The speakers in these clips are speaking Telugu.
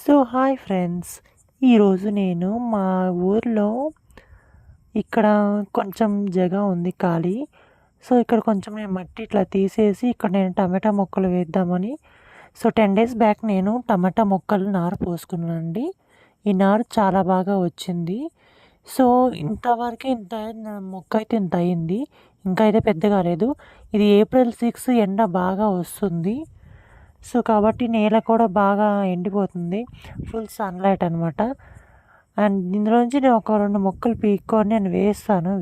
సో హాయ్ ఫ్రెండ్స్, ఈరోజు నేను మా ఊర్లో ఇక్కడ కొంచెం జగ ఉంది ఖాళీ. సో ఇక్కడ కొంచెం నేను మట్టి ఇట్లా తీసేసి ఇక్కడ నేను టమాటా మొక్కలు వేద్దామని. సో 10 డేస్ బ్యాక్ నేను టమాటా మొక్కలు నారు పోసుకున్నానండి. ఈ నారు చాలా బాగా వచ్చింది. సో ఇంతవరకు ఇంత మొక్క అయితే ఇంత అయింది, ఇంకా అయితే పెద్ద కాలేదు. ఇది ఏప్రిల్ 6 ఎండ బాగా వస్తుంది. సో కాబట్టి నేల కూడా బాగా ఎండిపోతుంది, ఫుల్ సన్లైట్ అనమాట. అండ్ ఇందులోంచి నేను ఒక 2 మొక్కలు పీక్కొని నేను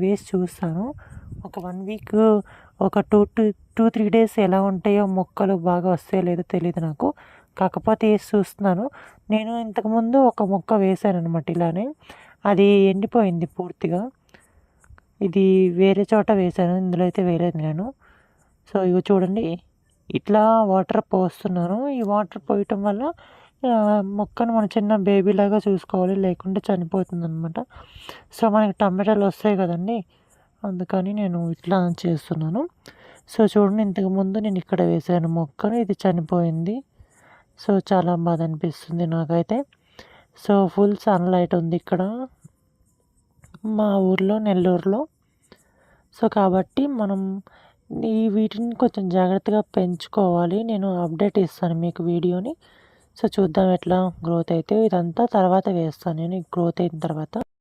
వేసి చూస్తాను. ఒక 1 వీక్, ఒక 2-3 డేస్ ఎలా ఉంటాయో, మొక్కలు బాగా వస్తాయో లేదో తెలియదు నాకు. కాకపోతే వేసి చూస్తున్నాను. నేను ఇంతకుముందు ఒక మొక్క వేసాను అనమాట ఇలానే, అది ఎండిపోయింది పూర్తిగా. ఇది వేరే చోట వేసాను, ఇందులో అయితే వేయలేదు నేను. సో ఇవి చూడండి, ఇట్లా వాటర్ పోస్తున్నాను. ఈ వాటర్ పోయటం వల్ల మొక్కను మనం చిన్న బేబీలాగా చూసుకోవాలి, లేకుంటే చనిపోతుంది అనమాట. సో మనకి టమాటాలు వస్తాయి కదండి, అందుకని నేను ఇట్లా చేస్తున్నాను. సో చూడండి, ఇంతకుముందు నేను ఇక్కడ వేసాను మొక్కను, ఇది చనిపోయింది. సో చాలా బాధ అనిపిస్తుంది నాకైతే. సో ఫుల్ సన్లైట్ ఉంది ఇక్కడ మా ఊర్లో, నెల్లూరులో. సో కాబట్టి మనం వీటిని కొంచెం జాగ్రత్తగా పెంచుకోవాలి. నేను అప్డేట్ ఇస్తాను మీకు వీడియోని. సో చూద్దాం ఎట్లా గ్రోత్ అయితే. ఇదంతా తర్వాత వేస్తాను నేను, గ్రోత్ అయిన తర్వాత.